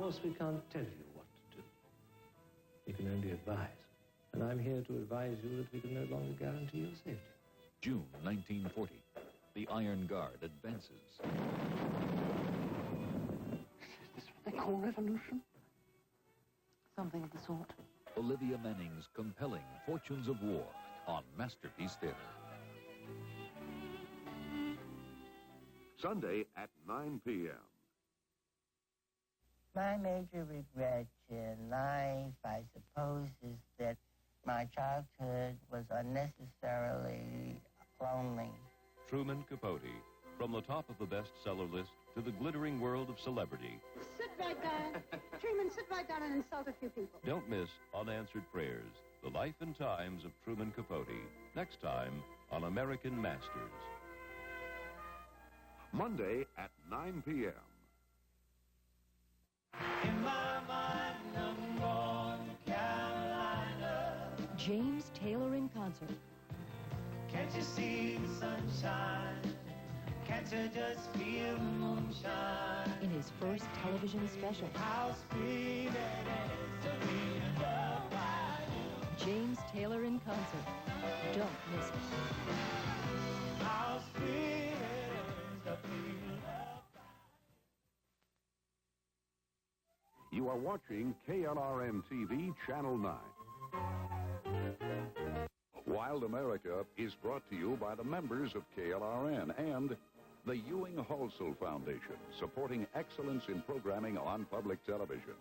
course, we can't tell you what to do. We can only advise. And I'm here to advise you that we can no longer guarantee your safety. June 1940. The Iron Guard advances. Is this what they call revolution? Something of the sort. Olivia Manning's compelling Fortunes of War on Masterpiece Theater. Sunday at 9 p.m. My major regret in life, I suppose, is that my childhood was unnecessarily lonely. Truman Capote, from the top of the bestseller list to the glittering world of celebrity. Sit right down. Truman, sit right down and insult a few people. Don't miss Unanswered Prayers, the life and times of Truman Capote. Next time on American Masters. Monday at 9 p.m. In my mind, I'm going to Carolina. James Taylor in concert. Can't you see the sunshine? Can't you just feel the moonshine? In his first television special. How sweet it is to be loved by you. James Taylor in concert. Don't miss it. How sweet it is to be loved by you. You are watching KLRN TV Channel 9. Wild America is brought to you by the members of KLRN and the Ewing Halsell Foundation, supporting excellence in programming on public television.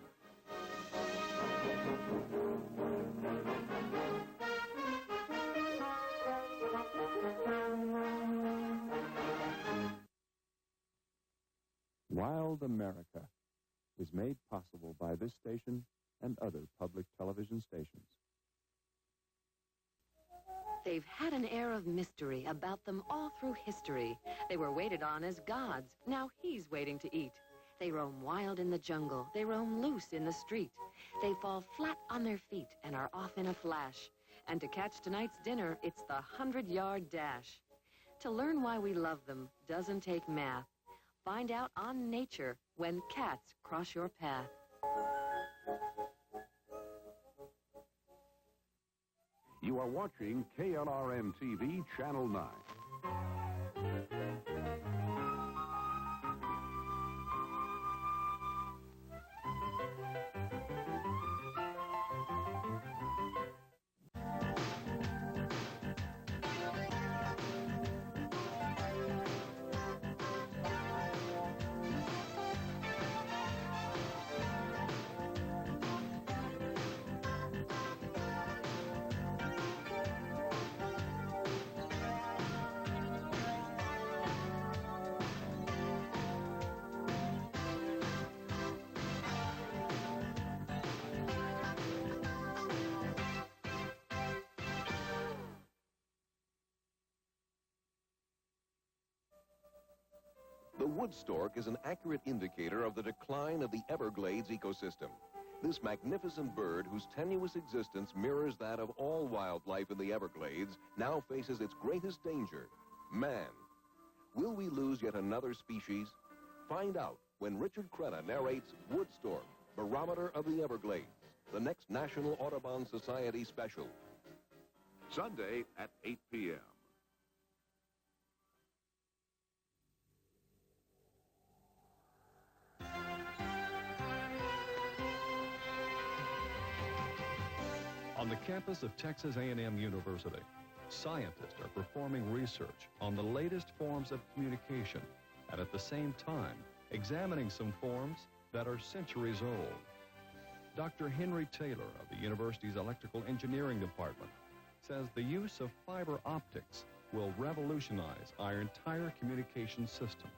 Wild America is made possible by this station and other public television stations. They've had an air of mystery about them all through history. They were waited on as gods. Now he's waiting to eat. They roam wild in the jungle. They roam loose in the street. They fall flat on their feet and are off in a flash. And to catch tonight's dinner, it's the 100-yard dash. To learn why we love them doesn't take math. Find out on Nature when cats cross your path. You are watching KLRN TV Channel 9. The wood stork is an accurate indicator of the decline of the Everglades ecosystem. This magnificent bird, whose tenuous existence mirrors that of all wildlife in the Everglades, now faces its greatest danger, man. Will we lose yet another species? Find out when Richard Crenna narrates Wood Stork, Barometer of the Everglades, the next National Audubon Society special. Sunday at 8 p.m. On the campus of Texas A&M University, scientists are performing research on the latest forms of communication and at the same time examining some forms that are centuries old. Dr. Henry Taylor of the university's Electrical Engineering Department says the use of fiber optics will revolutionize our entire communication system.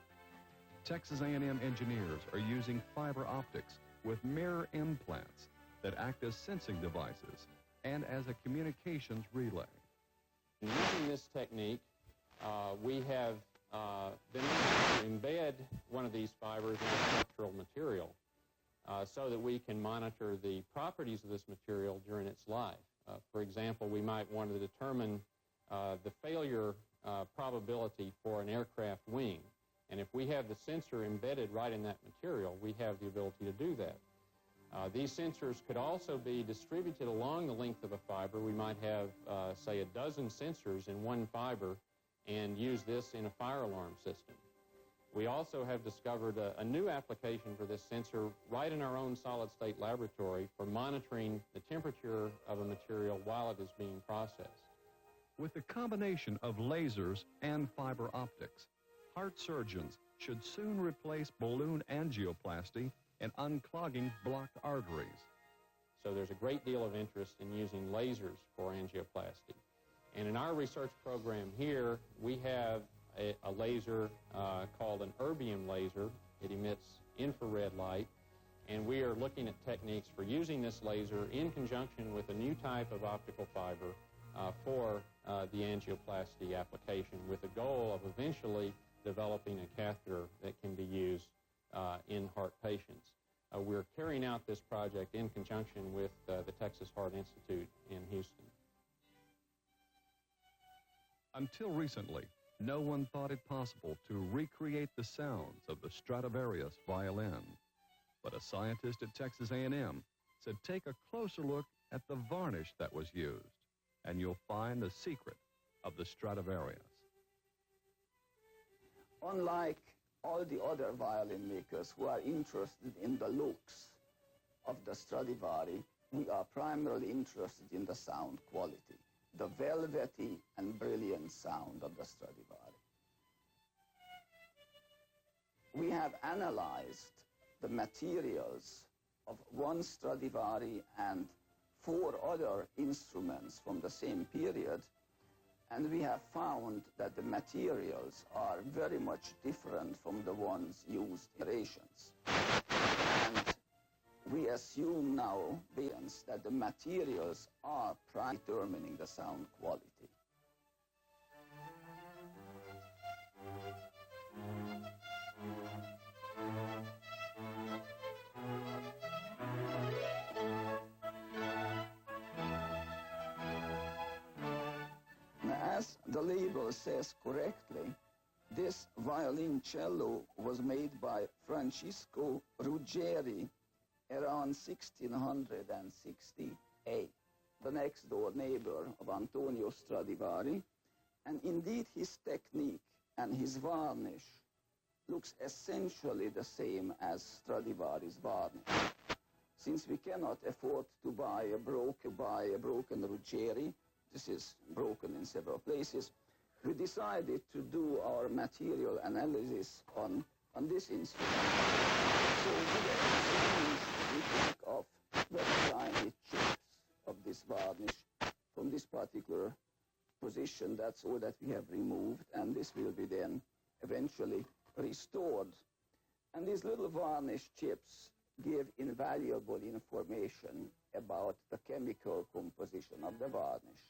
Texas A&M engineers are using fiber optics with mirror implants that act as sensing devices and as a communications relay. Using this technique, we have been able to embed one of these fibers in a structural material so that we can monitor the properties of this material during its life. For example, we might want to determine the failure probability for an aircraft wing. And if we have the sensor embedded right in that material, we have the ability to do that. These sensors could also be distributed along the length of a fiber. We might have, say, a dozen sensors in one fiber and use this in a fire alarm system. We also have discovered a new application for this sensor right in our own solid-state laboratory for monitoring the temperature of a material while it is being processed. With the combination of lasers and fiber optics, heart surgeons should soon replace balloon angioplasty and unclogging blocked arteries. So there's a great deal of interest in using lasers for angioplasty. And in our research program here, we have a laser called an erbium laser. It emits infrared light, and we are looking at techniques for using this laser in conjunction with a new type of optical fiber for the angioplasty application, with the goal of eventually developing a catheter that can be used in heart patients. We're carrying out this project in conjunction with the Texas Heart Institute in Houston. Until recently, no one thought it possible to recreate the sounds of the Stradivarius violin. But a scientist at Texas A&M said take a closer look at the varnish that was used, and you'll find the secret of the Stradivarius. Unlike all the other violin makers who are interested in the looks of the Stradivari, we are primarily interested in the sound quality, the velvety and brilliant sound of the Stradivari. We have analyzed the materials of one Stradivari and 4 other instruments from the same period, and we have found that the materials are very much different from the ones used in generations. And we assume now that the materials are determining the sound quality. As the label says correctly, this violoncello was made by Francisco Ruggeri around 1668, the next door neighbor of Antonio Stradivari, and indeed his technique and his varnish looks essentially the same as Stradivari's varnish. Since we cannot afford to buy a broken Ruggeri, this is broken in several places, we decided to do our material analysis on this instrument. So we think of very tiny chips of this varnish from this particular position. That's all that we have removed, and this will be then eventually restored. And these little varnish chips give invaluable information about the chemical composition of the varnish.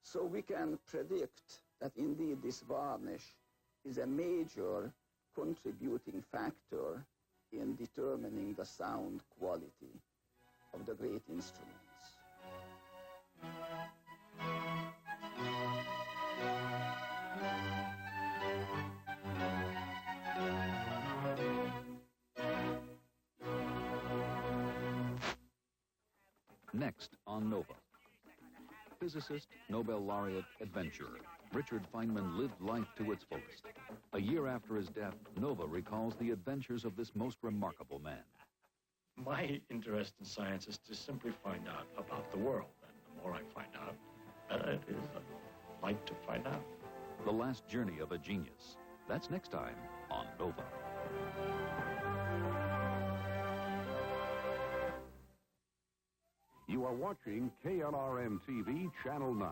So we can predict that indeed this varnish is a major contributing factor in determining the sound quality of the great instruments. Next on Nova. Physicist, Nobel laureate, adventurer, Richard Feynman lived life to its fullest. A year after his death, Nova recalls the adventures of this most remarkable man. My interest in science is to simply find out about the world. And the more I find out, the better it is. I like to find out. The last journey of a genius. That's next time on Nova. You are watching KLRN TV Channel 9.